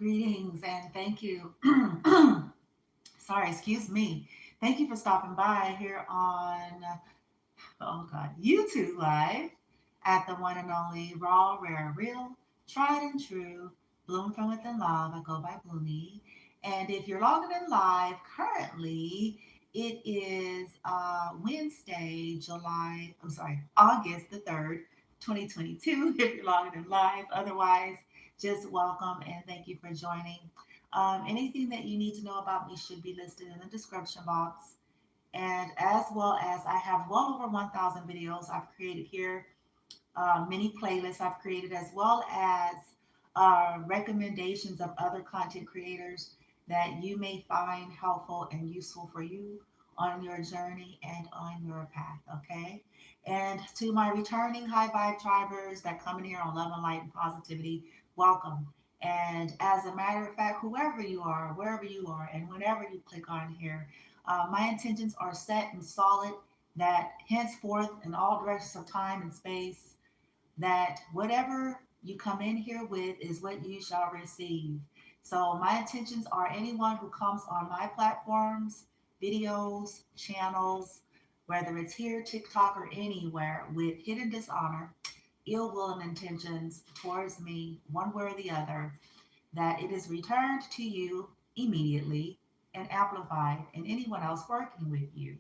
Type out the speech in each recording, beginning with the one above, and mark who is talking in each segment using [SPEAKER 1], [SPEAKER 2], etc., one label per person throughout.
[SPEAKER 1] Greetings and thank you. Sorry, excuse me. Thank you for stopping by here on, oh God, YouTube Live at the one and only Raw, Rare, Real, Tried and True, Bloom from Within Love. I go by Bloomy. And if you're logging in live currently, it is Wednesday, August the 3rd, 2022. If you're logging in live, otherwise, just welcome and thank you for joining. Anything that you need to know about me should be listed in the description box. And as well as I have well over 1,000 videos I've created here, many playlists I've created, as well as recommendations of other content creators that you may find helpful and useful for you on your journey and on your path. Okay. And to my returning high vibe tribers that come in here on love and light and positivity, welcome. And as a matter of fact, whoever you are, wherever you are, and whenever you click on here, my intentions are set and solid that henceforth in all directions of time and space, that whatever you come in here with is what you shall receive. So my intentions are anyone who comes on my platforms, videos, channels, whether it's here, TikTok, or anywhere with hidden dishonor, ill will, and intentions towards me, one way or the other, that it is returned to you immediately and amplified in anyone else working with you.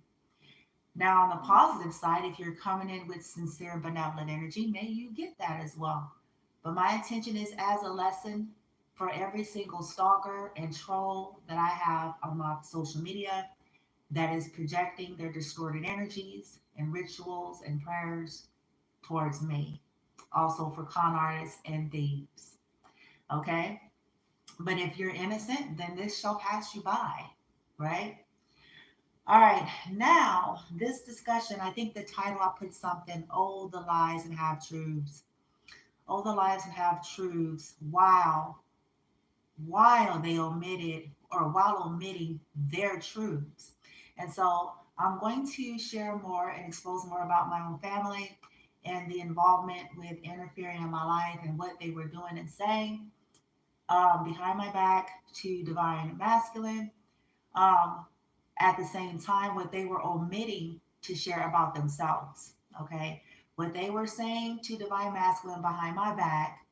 [SPEAKER 1] Now, on the positive side, if you're coming in with sincere, benevolent energy, may you get that as well. But my intention is as a lesson for every single stalker and troll that I have on my social media that is projecting their distorted energies and rituals and prayers towards me. Also for con artists and thieves. Okay? But if you're innocent, then this shall pass you by, right? All right, now this discussion, I think the title I put something, oh, the lies and half truths. Oh, the lies and half truths. Wow. While they omitted or while omitting their truths. And so I'm going to share more and expose more about my own family and the involvement with interfering in my life and what they were doing and saying behind my back to divine masculine. Um, at the same time, what they were omitting to share about themselves. Okay. What they were saying to divine masculine behind my back,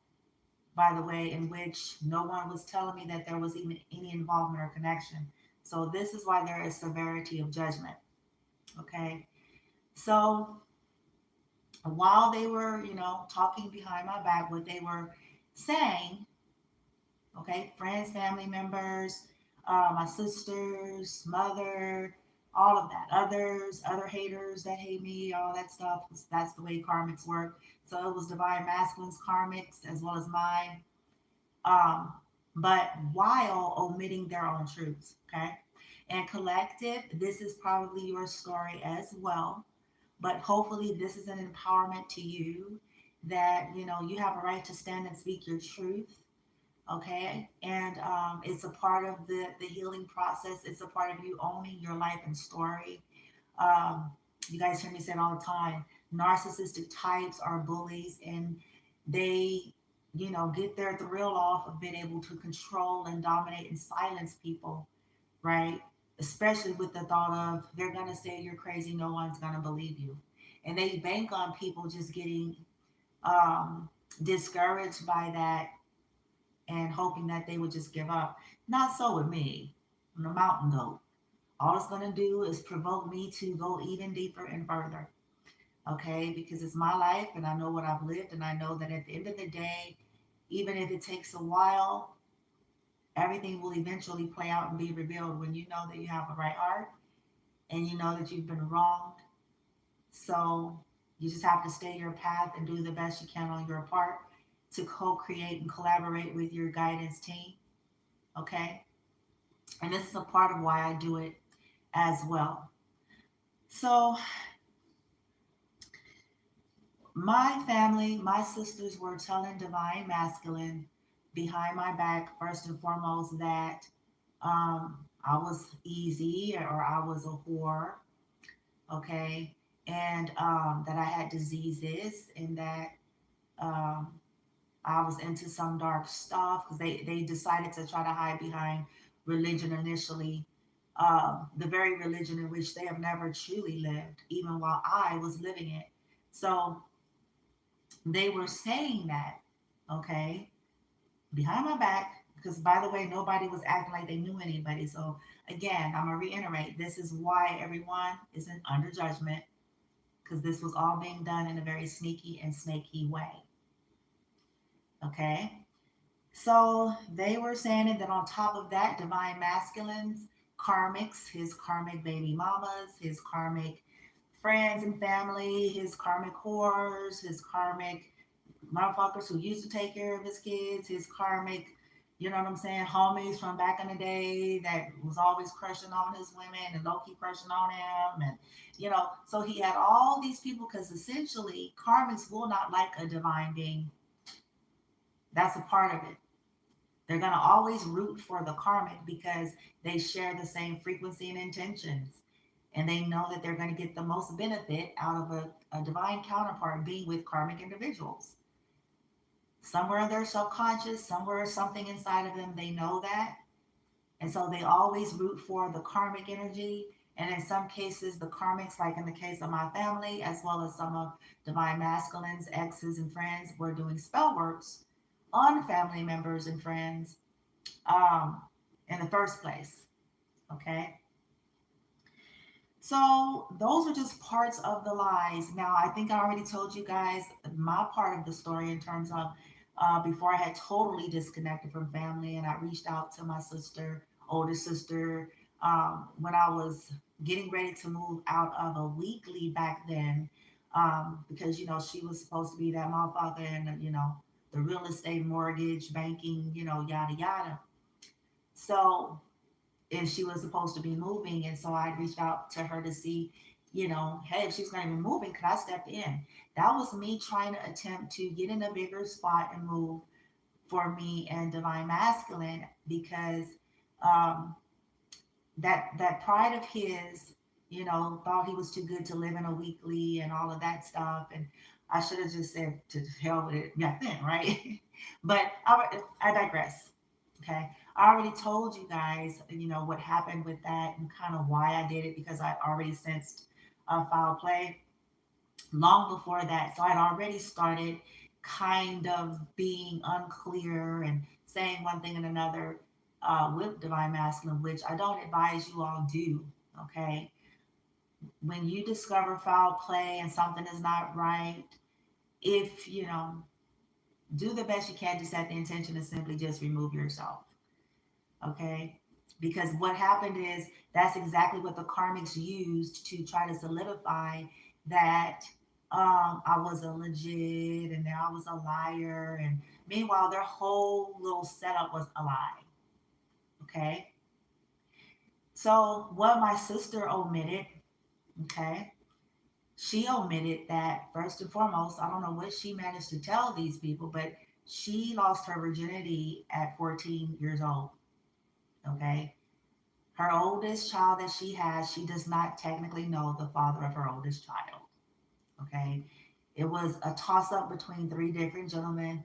[SPEAKER 1] by the way, in which no one was telling me that there was even any involvement or connection. So this is why there is severity of judgment. Okay. So while they were, talking behind my back, what they were saying, okay, friends, family members, my sisters, mother, all of that, other haters that hate me, all that stuff. That's the way karmics work. So it was divine masculines, karmics, as well as mine. Um, but while omitting their own truths, okay? And collective, this is probably your story as well. But hopefully, this is an empowerment to you that you have a right to stand and speak your truth, okay, and it's a part of the healing process. It's a part of you owning your life and story. You guys hear me say it all the time, narcissistic types are bullies, and they get their thrill off of being able to control and dominate and silence people, right? Especially with the thought of they're going to say you're crazy, no one's going to believe you, and they bank on people just getting um, discouraged by that and hoping that they would just give up. Not so with me. I'm a mountain goat. All it's going to do is provoke me to go even deeper and further. Okay? Because it's my life and I know what I've lived. And I know that at the end of the day, even if it takes a while, everything will eventually play out and be revealed when you know that you have a right heart and you know that you've been wronged. So you just have to stay your path and do the best you can on your part to co-create and collaborate with your guidance team. Okay. And this is a part of why I do it as well. So my family, my sisters were telling divine masculine behind my back, first and foremost, that I was easy or I was a whore. Okay. And that I had diseases and that um, I was into some dark stuff because they decided to try to hide behind religion initially, the very religion in which they have never truly lived, even while I was living it. So they were saying that, okay, behind my back, because by the way, nobody was acting like they knew anybody. So again, I'm gonna reiterate, this is why everyone is under judgment, because this was all being done in a very sneaky and snaky way. Okay. So they were saying it that on top of that, divine masculines, karmics, his karmic baby mamas, his karmic friends and family, his karmic whores, his karmic motherfuckers who used to take care of his kids, his karmic, you know what I'm saying, homies from back in the day that was always crushing on his women and low key crushing on him. And, so he had all these people because essentially karmics will not like a divine being. That's a part of it. They're going to always root for the karmic because they share the same frequency and intentions. And they know that they're going to get the most benefit out of a divine counterpart being with karmic individuals. Somewhere in their subconscious, somewhere something inside of them, they know that. And so they always root for the karmic energy. And in some cases, the karmics, like in the case of my family, as well as some of divine masculines, exes, and friends, were doing spell works on family members and friends um, in the first place. Okay. So those are just parts of the lies. Now, I think I already told you guys my part of the story in terms of before I had totally disconnected from family and I reached out to my sister, older sister, when I was getting ready to move out of a weekly back then, because, she was supposed to be that motherfucker and, the real estate, mortgage, banking, yada, yada. So and she was supposed to be moving. And so I reached out to her to see, hey, if she's going to be moving, could I step in? That was me trying to attempt to get in a bigger spot and move for me and Divine Masculine because um, that pride of his, thought he was too good to live in a weekly and all of that stuff. And I should have just said to hell with it back then, right? But I digress. Okay. I already told you guys, what happened with that and kind of why I did it because I already sensed foul play long before that. So I'd already started kind of being unclear and saying one thing and another with Divine Masculine, which I don't advise you all do. Okay. When you discover foul play and something is not right, if, do the best you can to set the intention to simply just remove yourself. Okay. Because what happened is that's exactly what the karmics used to try to solidify that I was a legit and that I was a liar. And meanwhile, their whole little setup was a lie. Okay. So, what my sister omitted, okay, she omitted that first and foremost. I don't know what she managed to tell these people, but she lost her virginity at 14 years old. Okay. Her oldest child that she has, she does not technically know the father of her oldest child. Okay. It was a toss up between three different gentlemen,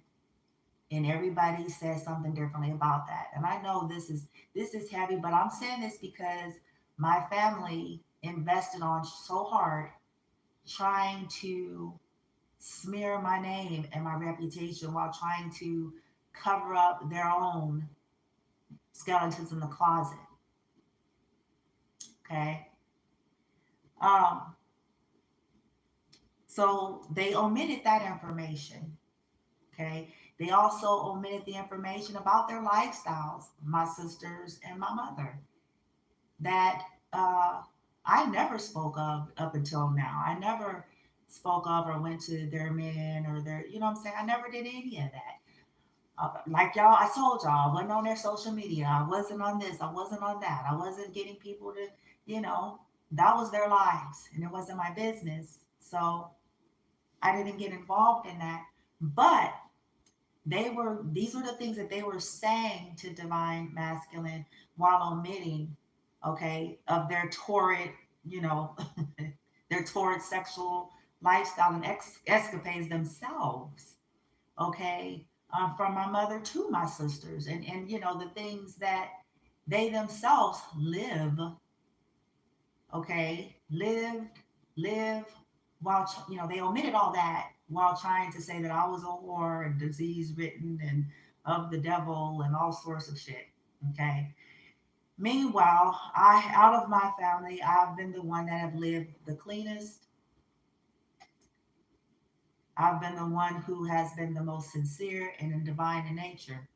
[SPEAKER 1] and everybody says something differently about that. And I know this is heavy, but I'm saying this because my family invested on so hard trying to smear my name and my reputation while trying to cover up their own skeletons in the closet. Okay. Um, so they omitted that information. Okay. They also omitted the information about their lifestyles, my sisters and my mother, that I never spoke of up until now. I never spoke of or went to their men or their, what I'm saying? I never did any of that. Like y'all, I told y'all, I wasn't on their social media. I wasn't on this. I wasn't on that. I wasn't getting people to, you know, that was their lives and it wasn't my business. So I didn't get involved in that. But these were the things that they were saying to divine masculine while omitting, okay, of their torrid, you know, their torrid sexual lifestyle and escapades themselves. Okay. from my mother to my sisters, and the things that they themselves okay, live while they omitted all that while trying to say that I was a whore and disease ridden and of the devil and all sorts of shit. Okay. Meanwhile, I out of my family, I've been the one that have lived the cleanest. I've been the one who has been the most sincere and in divine in nature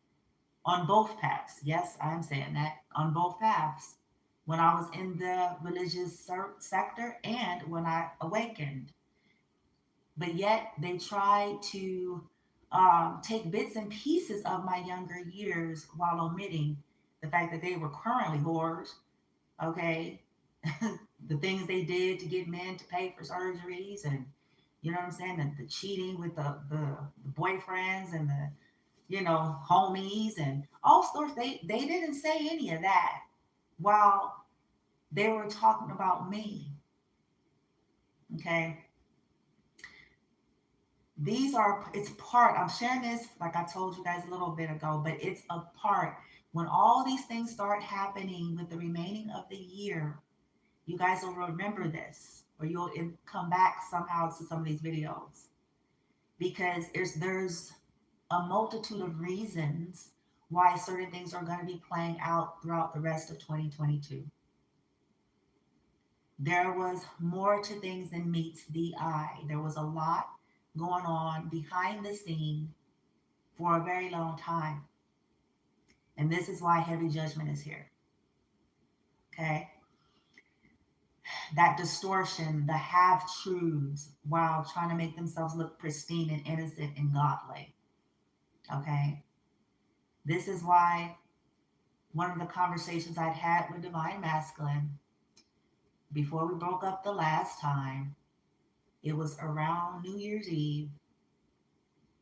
[SPEAKER 1] on both paths. Yes, I'm saying that on both paths. When I was in the religious sector and when I awakened. But yet they try to take bits and pieces of my younger years while omitting the fact that they were currently whores, okay? The things they did to get men to pay for surgeries and you know what I'm saying? The cheating with the boyfriends and the homies and all sorts. They didn't say any of that while they were talking about me. Okay. It's part, I'm sharing this like I told you guys a little bit ago, but it's a part. When all these things start happening with the remaining of the year, you guys will remember this, or you'll come back somehow to some of these videos because there's a multitude of reasons why certain things are going to be playing out throughout the rest of 2022. There was more to things than meets the eye. There was a lot going on behind the scene for a very long time. And this is why heavy judgment is here. Okay? That distortion, the half truths, while trying to make themselves look pristine and innocent and godly. Okay? This is why one of the conversations I'd had with Divine Masculine before we broke up the last time, it was around New Year's Eve.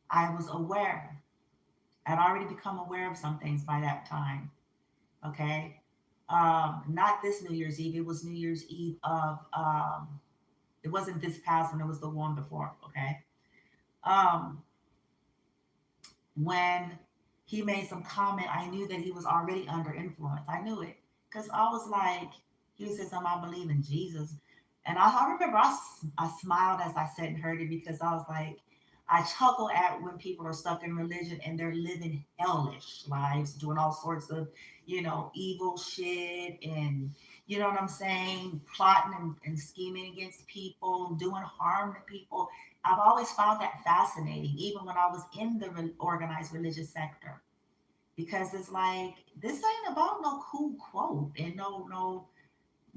[SPEAKER 1] I was aware. I'd already become aware of some things by that time. Okay. Not this New Year's Eve. It was New Year's Eve of, it wasn't this past one, it was the one before. Okay. Um, when he made some comment, I knew that he was already under influence. I knew it because I was like, he said something, I believe in Jesus. And I remember I smiled as I said and heard it because I was like, I chuckle at when people are stuck in religion and they're living hellish lives, doing all sorts of, evil shit and, you know what I'm saying, plotting and scheming against people, doing harm to people. I've always found that fascinating, even when I was in the organized religious sector, because it's like this ain't about no cool quote and no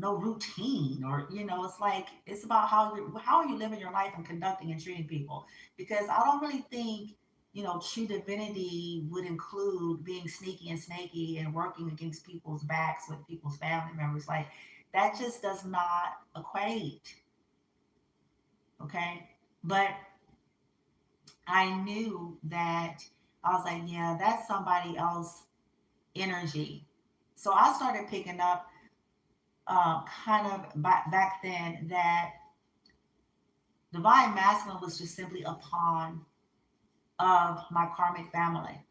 [SPEAKER 1] routine or it's like it's about how are you living your life and conducting and treating people, because I don't really think true divinity would include being sneaky and snaky and working against people's backs with people's family members. Like that just does not equate. Okay. But I knew that I was like, yeah, that's somebody else energy. So I started picking up kind of back then that divine masculine was just simply a pawn of my karmic family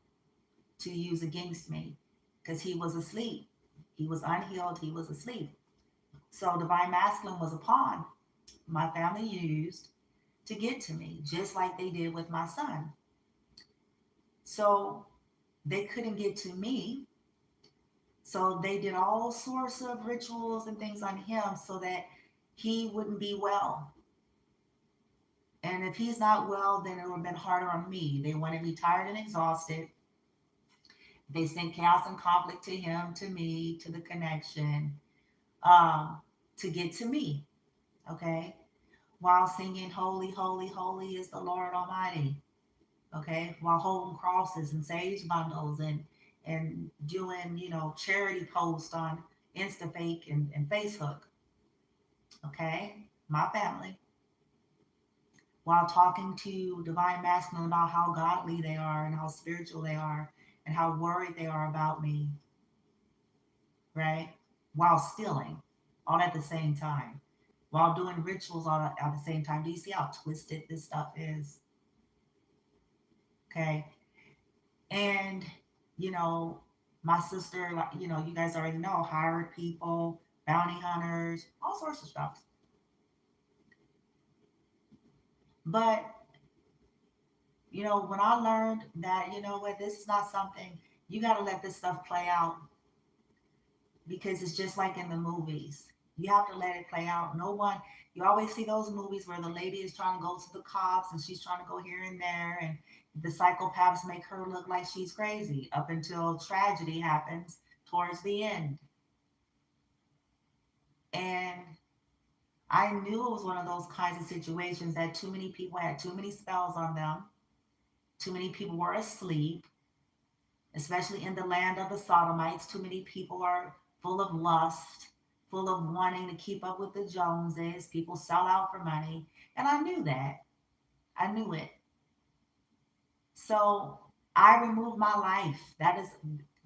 [SPEAKER 1] to use against me because he was asleep. He was unhealed. He was asleep. So divine masculine was a pawn my family used to get to me, just like they did with my son. So they couldn't get to me. So they did all sorts of rituals and things on him so that he wouldn't be well. And if he's not well, then it would have been harder on me. They wanted me tired and exhausted. They sent chaos and conflict to him, to me, to the connection, to get to me. Okay. While singing, Holy, Holy, Holy is the Lord Almighty. Okay. While holding crosses and sage bundles and doing, charity posts on InstaFake and Facebook. Okay. My family. While talking to divine masculine about how godly they are and how spiritual they are and how worried they are about me, right? While stealing, all at the same time, while doing rituals all at the same time. Do you see how twisted this stuff is? Okay. And, you know, my sister, like, you guys already know, hired people, bounty hunters, all sorts of stuff. But, when I learned that, what, this is not something, you got to let this stuff play out, because it's just like in the movies. You have to let it play out. No one, you always see those movies where the lady is trying to go to the cops and she's trying to go here and there, and the psychopaths make her look like she's crazy up until tragedy happens towards the end. And I knew it was one of those kinds of situations that too many people had too many spells on them, too many people were asleep, especially in the land of the Sodomites. Too many people are full of lust, full of wanting to keep up with the Joneses. People sell out for money. And I knew that. I knew it. So I removed my life. That is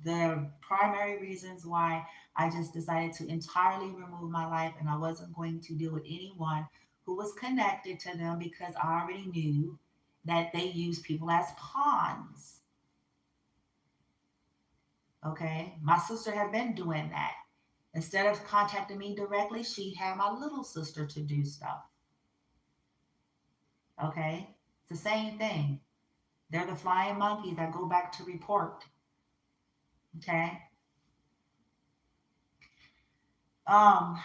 [SPEAKER 1] the primary reasons why I just decided to entirely remove my life, and I wasn't going to deal with anyone who was connected to them, because I already knew that they use people as pawns. Okay. My sister had been doing that. Instead of contacting me directly, she had my little sister to do stuff. Okay. It's the same thing. They're the flying monkeys that go back to report. Okay. Um,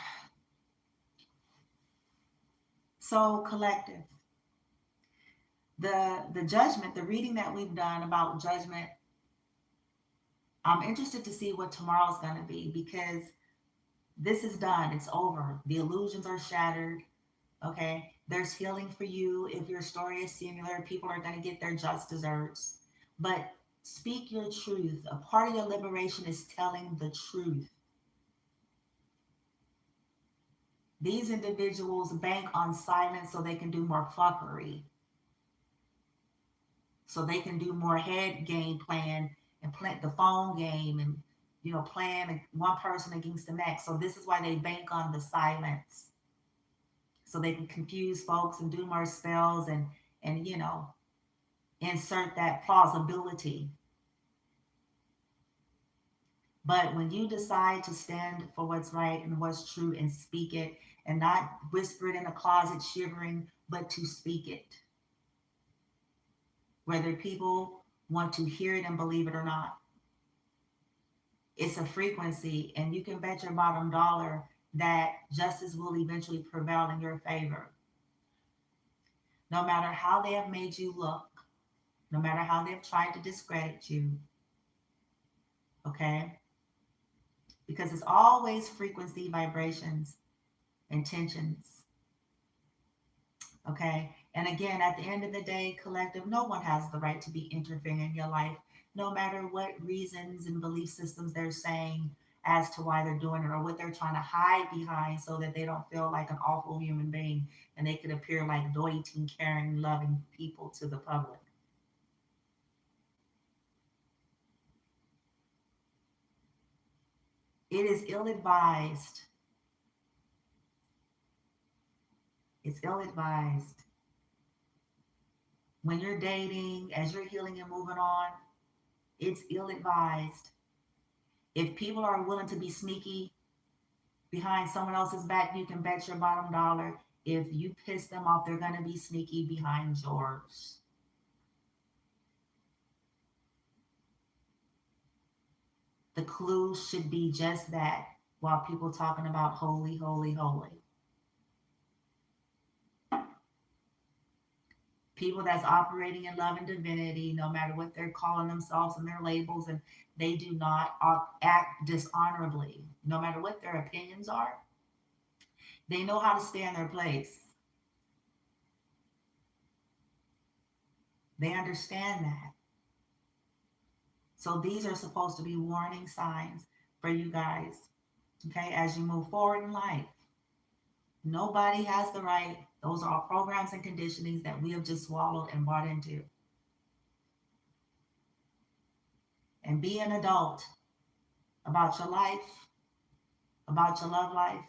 [SPEAKER 1] so collective. The judgment, the reading that we've done about judgment, I'm interested to see what tomorrow's gonna be, because this is done. It's over. The illusions are shattered. Okay. There's healing for you. If your story is similar, people are going to get their just desserts. But speak your truth. A part of your liberation is telling the truth. These individuals bank on silence so they can do more fuckery, so they can do more head game plan and play the phone game, and plan one person against the next. So this is why they bank on the silence, so they can confuse folks and do more spells, and insert that plausibility. But when you decide to stand for what's right and what's true and speak it, and not whisper it in a closet shivering, but to speak it, whether people want to hear it and believe it or not, it's a frequency, and you can bet your bottom dollar that justice will eventually prevail in your favor. No matter how they have made you look, no matter how they've tried to discredit you, okay? Because it's always frequency, vibrations, intentions. Okay. And again, at the end of the day, collective, no one has the right to be interfering in your life, no matter what reasons and belief systems they're saying as to why they're doing it, or what they're trying to hide behind so that they don't feel like an awful human being and they could appear like doiting, caring, loving people to the public. It is ill advised. It's ill advised. When you're dating, as you're healing and moving on, it's ill advised. If people are willing to be sneaky behind someone else's back, you can bet your bottom dollar, if you piss them off, they're going to be sneaky behind yours. The clue should be just that, while people talking about holy, holy, holy. People that's operating in love and divinity, no matter what they're calling themselves and their labels, and they do not act dishonorably, no matter what their opinions are. They know how to stay in their place. They understand that. So these are supposed to be warning signs for you guys, okay, as you move forward in life. Nobody has the right. Those are all programs and conditionings that we have just swallowed and bought into. And be an adult about your life, about your love life.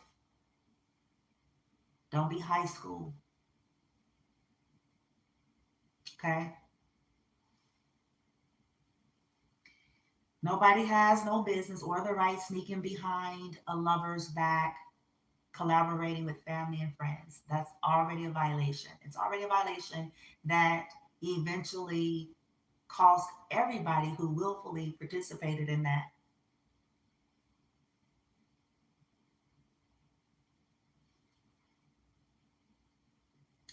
[SPEAKER 1] Don't be high school, okay? Nobody has no business or the right sneaking behind a lover's back, collaborating with family and friends. That's already a violation. It's already a violation that eventually cost everybody who willfully participated in that.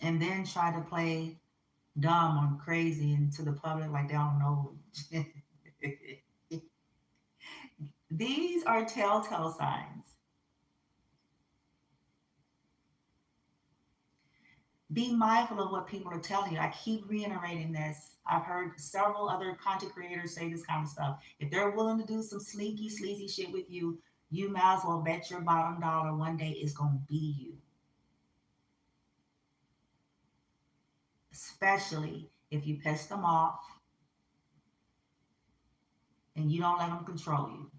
[SPEAKER 1] And then try to play dumb or crazy into the public like they don't know. These are telltale signs. Be mindful of what people are telling you. I keep reiterating this. I've heard several other content creators say this kind of stuff. If they're willing to do some sneaky, sleazy shit with you, you might as well bet your bottom dollar one day it's going to be you. Especially if you piss them off and you don't let them control you.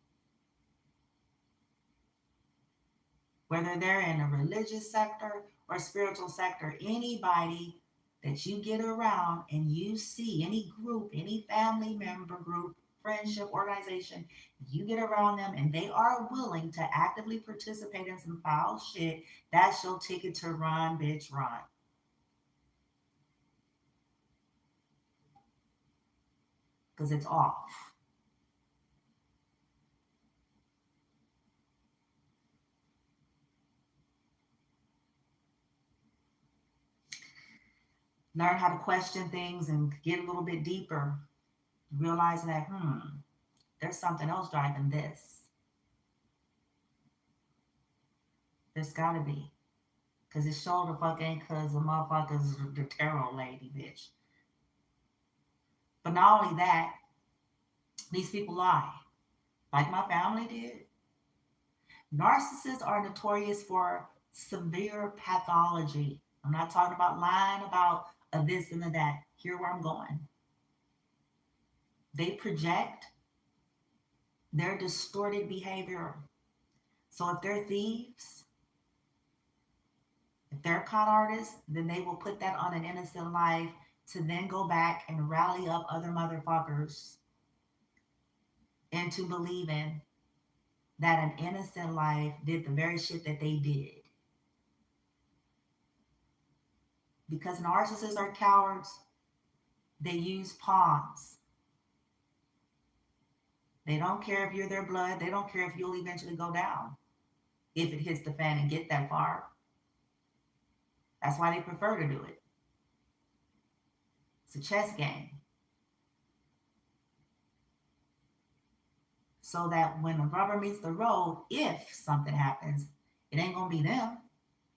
[SPEAKER 1] Whether they're in a religious sector or spiritual sector, anybody that you get around and you see, any group, any family member group, friendship, organization, you get around them and they are willing to actively participate in some foul shit, that's your ticket to run, bitch, run. Because it's off. Learn how to question things and get a little bit deeper. Realize that, there's something else driving this. There's got to be. Because it sure the fuck ain't because the motherfucker's the tarot lady, bitch. But not only that, these people lie. Like my family did. Narcissists are notorious for severe pathology. I'm not talking about lying about a this and a that. Here where I'm going. They project their distorted behavior. So if they're thieves, if they're con artists, then they will put that on an innocent life to then go back and rally up other motherfuckers into believing that an innocent life did the very shit that they did. Because narcissists are cowards, they use pawns. They don't care if you're their blood. They don't care if you'll eventually go down if it hits the fan and get that far. That's why they prefer to do it. It's a chess game. So that when the rubber meets the road, if something happens, it ain't going to be them.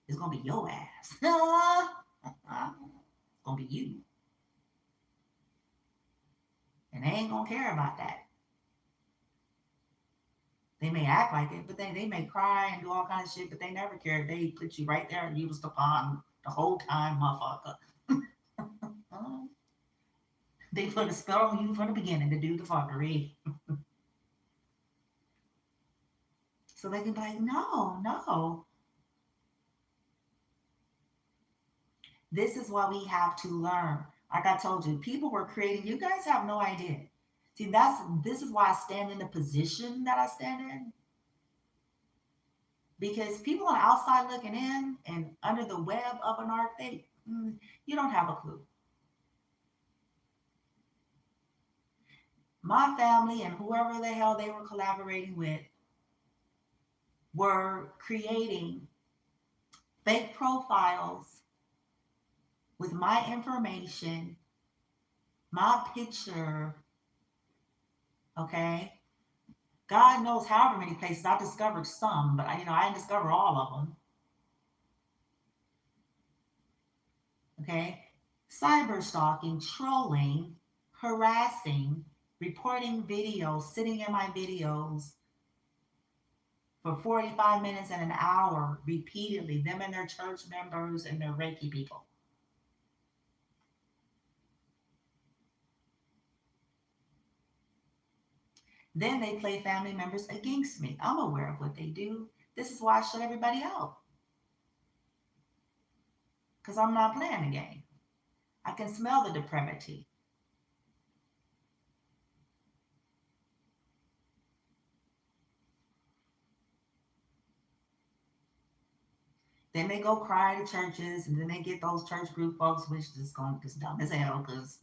[SPEAKER 1] It's going to be your ass. It's going to be you. And they ain't going to care about that. They may act like it, but they may cry and do all kinds of shit, but they never care. They put you right there and you was the pawn the whole time, motherfucker. They put a spell on you from the beginning to do the fuckery. So they can be like, no. This is why we have to learn. Like I told you, people were creating, you guys have no idea. See, this is why I stand in the position that I stand in. Because people on the outside looking in and under the web of an arc, you don't have a clue. My family and whoever the hell they were collaborating with were creating fake profiles with my information, my picture, okay? God knows however many places. I discovered some, but I didn't discover all of them. Okay? Cyber stalking, trolling, harassing, reporting videos, sitting in my videos for 45 minutes and an hour repeatedly, them and their church members and their Reiki people. Then they play family members against me. I'm aware of what they do. This is why I shut everybody out. Because I'm not playing the game. I can smell the depravity. Then they go cry to churches, and then they get those church group folks, which is going just dumb as hell, because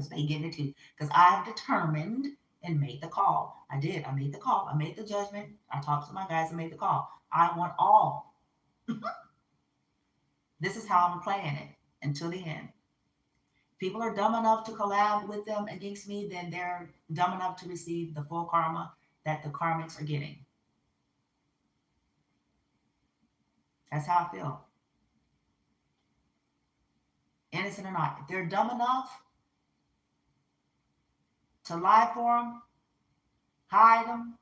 [SPEAKER 1] they get it too. Because I've determined and made the call. I did. I made the call. I made the judgment. I talked to my guys and made the call. I want all. This is how I'm playing it until the end. People are dumb enough to collab with them against me, then they're dumb enough to receive the full karma that the karmics are getting. That's how I feel. Innocent or not. If they're dumb enough to lie for them, hide them,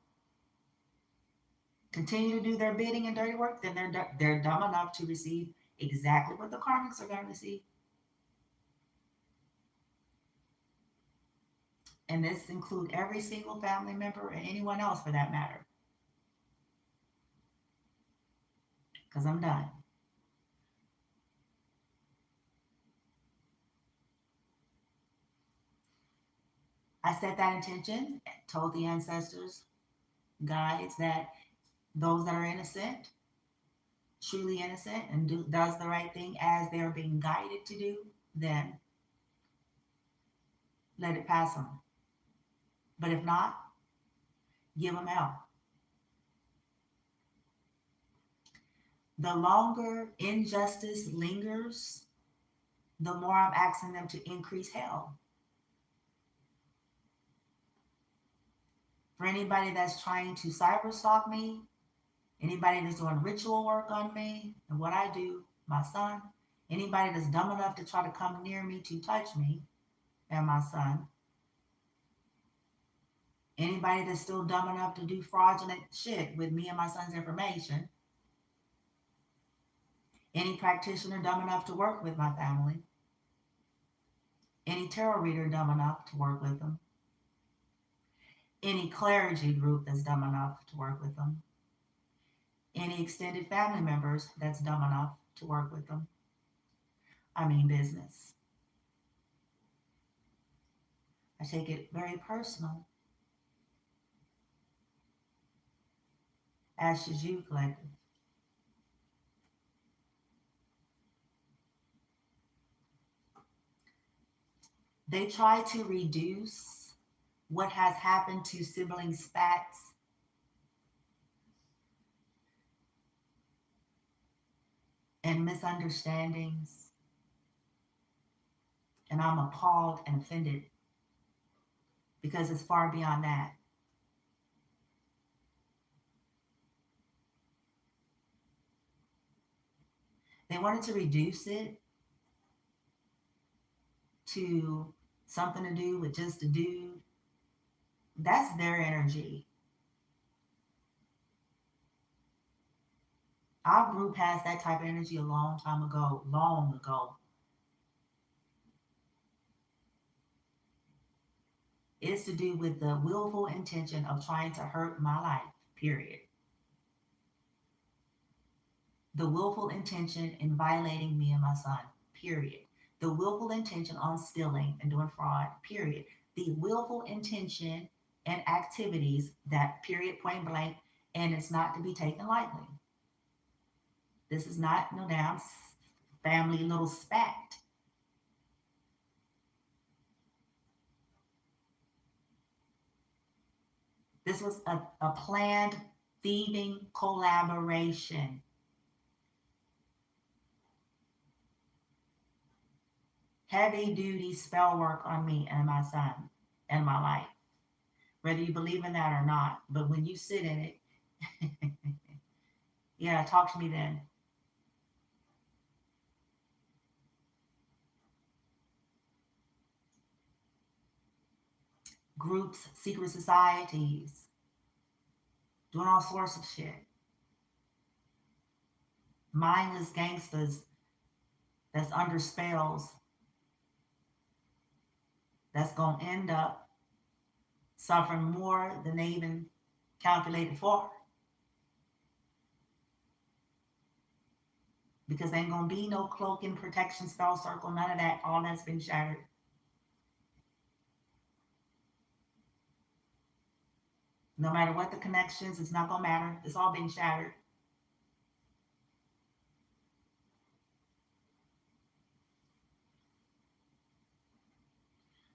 [SPEAKER 1] continue to do their bidding and dirty work, then they're dumb enough to receive exactly what the karmics are going to receive. And this includes every single family member and anyone else for that matter. Because I'm done. I set that intention, told the ancestors, guides, that those that are innocent, truly innocent, and does the right thing as they are being guided to do, then let it pass them. But if not, give them hell. The longer injustice lingers, the more I'm asking them to increase hell. For anybody that's trying to cyber stalk me, anybody that's doing ritual work on me and what I do, my son, anybody that's dumb enough to try to come near me to touch me and my son, anybody that's still dumb enough to do fraudulent shit with me and my son's information, any practitioner dumb enough to work with my family, any tarot reader dumb enough to work with them, any clergy group that's dumb enough to work with them, any extended family members that's dumb enough to work with them. I mean business. I take it very personal, as should you, collective. They try to reduce what has happened to sibling spats and misunderstandings. And I'm appalled and offended because it's far beyond that. They wanted to reduce it to something to do with just a dude. That's their energy. Our group has that type of energy a long time ago, long ago. It's to do with the willful intention of trying to hurt my life, period. The willful intention in violating me and my son, period. The willful intention on stealing and doing fraud, period. The willful intention and activities, that period, point blank, and it's not to be taken lightly. This is not no damn family little spat. This was a planned thieving collaboration. Heavy duty spell work on me and my son and my life, whether you believe in that or not. But when you sit in it, yeah, talk to me then. Groups, secret societies, doing all sorts of shit. Mindless gangsters that's under spells that's going to end up suffering more than they even calculated for. Because there ain't going to be no cloak and protection spell circle, none of that. All that's been shattered. No matter what the connections, it's not going to matter. It's all been shattered.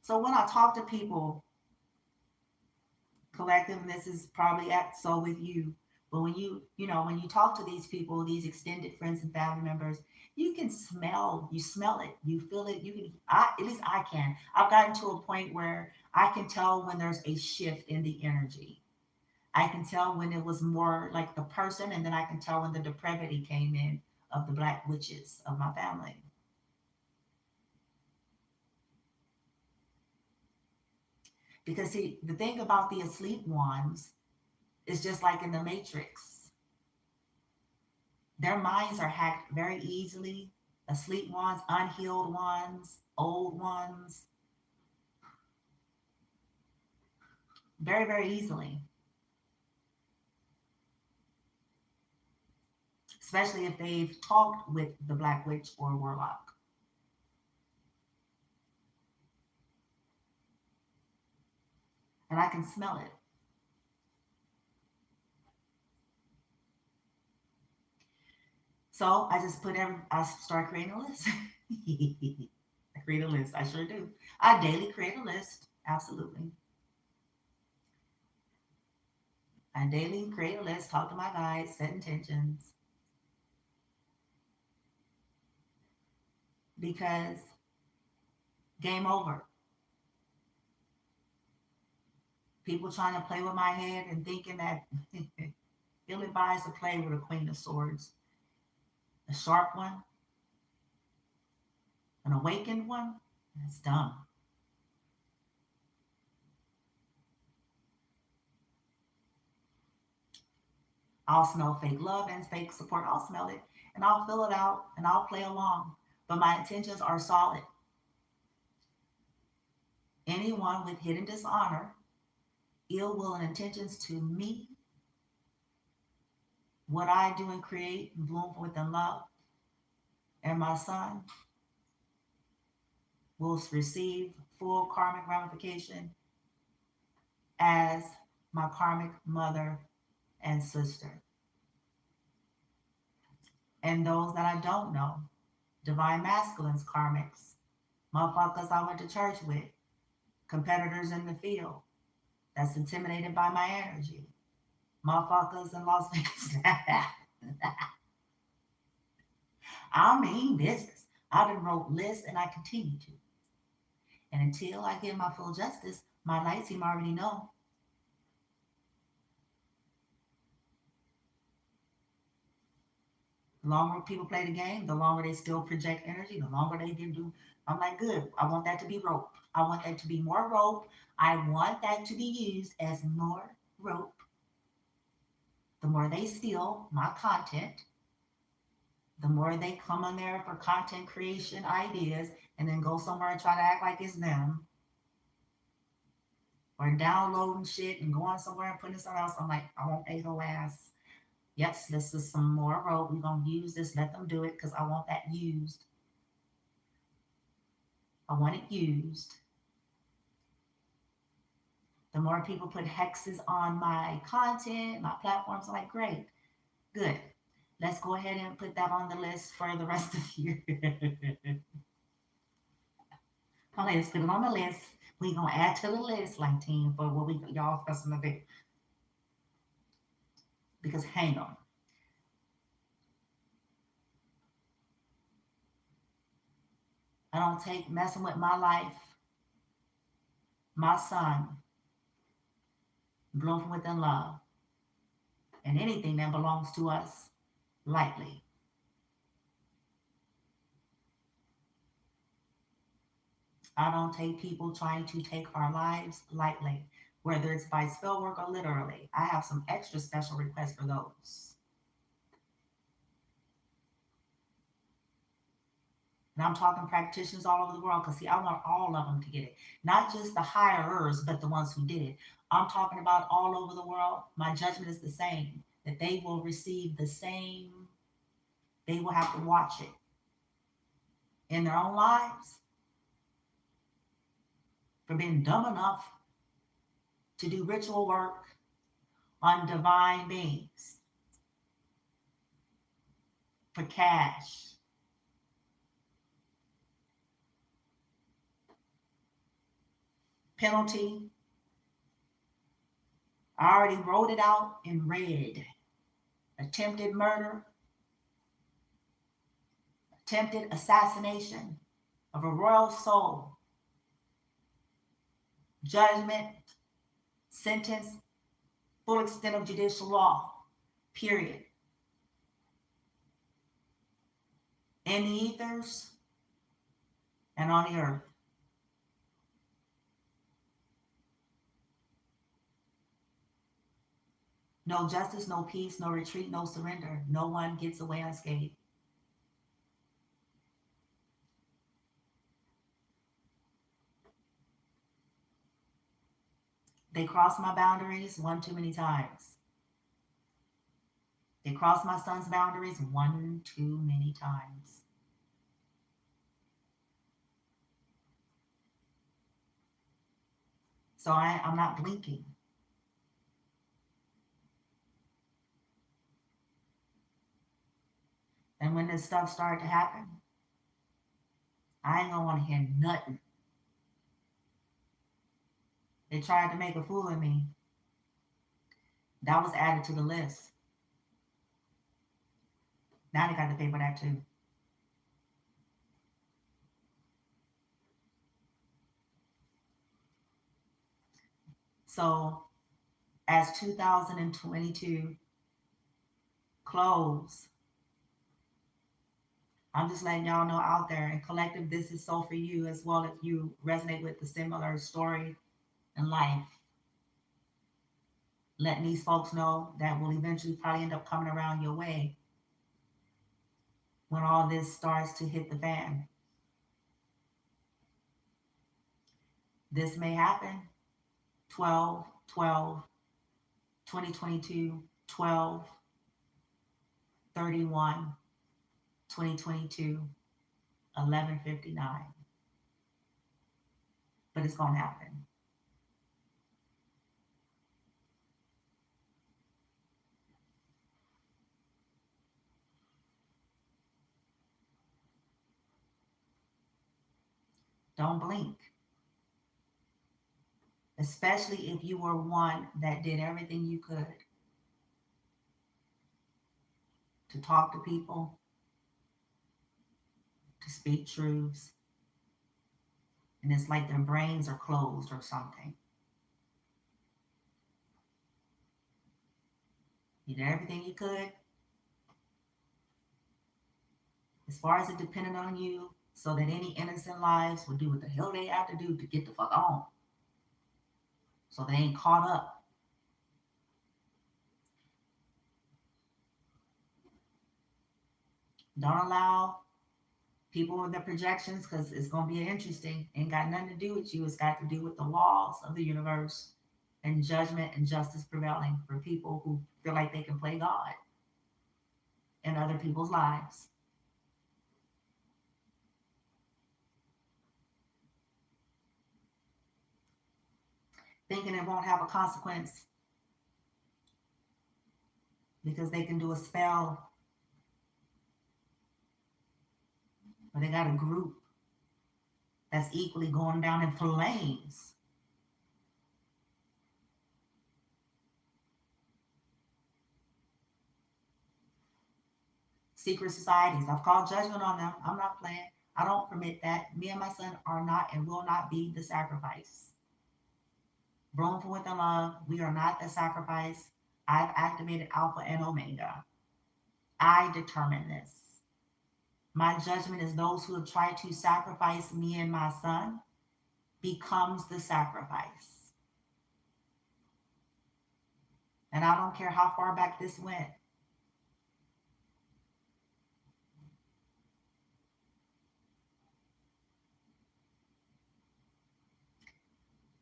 [SPEAKER 1] So when I talk to people, collective, and this is probably at so with you, but when when you talk to these people, these extended friends and family members, you smell it, you feel it, at least I can. I've gotten to a point where I can tell when there's a shift in the energy. I can tell when it was more like the person, and then I can tell when the depravity came in of the black witches of my family. Because see, the thing about the asleep ones is just like in the Matrix. Their minds are hacked very easily. Asleep ones, unhealed ones, old ones, very, very easily. Especially if they've talked with the black witch or warlock. And I can smell it. So I just I start creating a list. I create a list. I sure do. I daily create a list. Absolutely. I daily create a list, talk to my guides, set intentions. Because game over. People trying to play with my head and thinking that ill advised to play with a Queen of Swords. A sharp one, an awakened one, that's dumb. I'll smell fake love and fake support. I'll smell it and I'll fill it out and I'll play along. But my intentions are solid. Anyone with hidden dishonor, ill will, and intentions to me, what I do and create and bloom within love, and my son will receive full karmic ramification as my karmic mother and sister. And those that I don't know, divine masculines, karmics, motherfuckers I went to church with, competitors in the field that's intimidated by my energy, motherfuckers in Las Vegas. I mean business. I done wrote lists and I continue to. And until I get my full justice, my light team already know. The longer people play the game, the longer they still project energy, the longer they can do. I'm like, good. I want that to be rope. I want that to be more rope. I want that to be used as more rope. The more they steal my content, the more they come on there for content creation ideas and then go somewhere and try to act like it's them, or downloading shit and going somewhere and putting it somewhere else. I'm like, I won't pay no ass. Yes, this is some more rope. We're going to use this. Let them do it because I want that used. I want it used. The more people put hexes on my content, my platforms, I'm like, great, good. Let's go ahead and put that on the list for the rest of the year. Okay, let's put it on the list. We're going to add to the list, like team, for what y'all fussing a bit. Because hang on. I don't take messing with my life, my son, bloom from within love, and anything that belongs to us lightly. I don't take people trying to take our lives lightly, whether it's by spell work or literally. I have some extra special requests for those. And I'm talking practitioners all over the world because, see, I want all of them to get it. Not just the hirers, but the ones who did it. I'm talking about all over the world. My judgment is the same, that they will receive the same, they will have to watch it in their own lives for being dumb enough to do ritual work on divine beings for cash. penalty. I already wrote it out in red. Attempted murder, attempted assassination of a royal soul, judgment, sentence, full extent of judicial law, period. In the ethers and on the earth. No justice, no peace, no retreat, no surrender. No one gets away unscathed. They crossed my boundaries one too many times. They crossed my son's boundaries one too many times. So I'm not blinking. And when this stuff started to happen, I ain't gonna want to hear nothing. They tried to make a fool of me. That was added to the list. Now they got to pay for that too. So as 2022 close, I'm just letting y'all know out there, and collective, this is so for you as well if you resonate with the similar story in life. Letting these folks know that will eventually probably end up coming around your way when all this starts to hit the fan. This may happen 12, 12, 2022, 12, 31, 2022, 11:59. But it's going to happen. Don't blink. Especially if you were one that did everything you could to talk to people, to speak truths, and it's like their brains are closed or something. You did everything you could. As far as it depended on you, so that any innocent lives would do what the hell they have to do to get the fuck on. So they ain't caught up. Don't allow people with their projections, because it's going to be interesting. Ain't got nothing to do with you. It's got to do with the laws of the universe and judgment and justice prevailing for people who feel like they can play God in other people's lives. Thinking it won't have a consequence because they can do a spell, or they got a group that's equally going down in flames. Secret societies. I've called judgment on them. I'm not playing. I don't permit that. Me and my son are not and will not be the sacrifice. Born from within love, we are not the sacrifice. I've activated Alpha and Omega. I determine this. My judgment is those who have tried to sacrifice me and my son becomes the sacrifice. And I don't care how far back this went.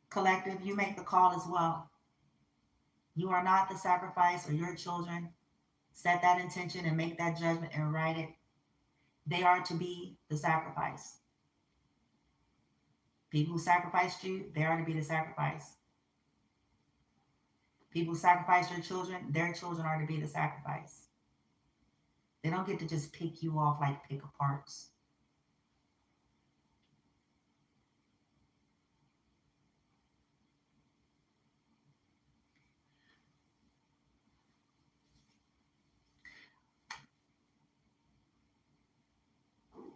[SPEAKER 1] Collective, you make the call as well. You are not the sacrifice, or your children. Set that intention and make that judgment and write it. They are to be the sacrifice. People who sacrificed you, they are to be the sacrifice. People who sacrifice your children, their children are to be the sacrifice. They don't get to just pick you off like pick parts.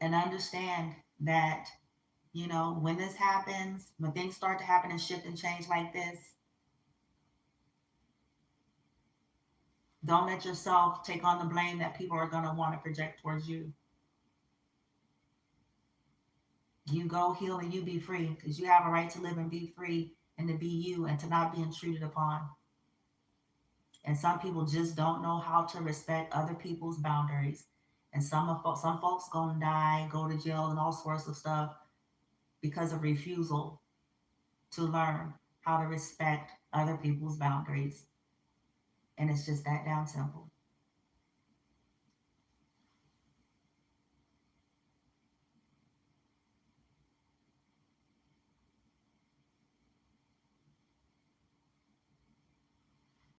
[SPEAKER 1] and understand that, you know, when this happens, when things start to happen and shift and change like this, don't let yourself take on the blame that people are going to want to project towards you. You go heal and you be free, because you have a right to live and be free and to be you and to not be intruded upon. And some people just don't know how to respect other people's boundaries. And some folks gonna die, go to jail, and all sorts of stuff because of refusal to learn how to respect other people's boundaries. And it's just that damn simple.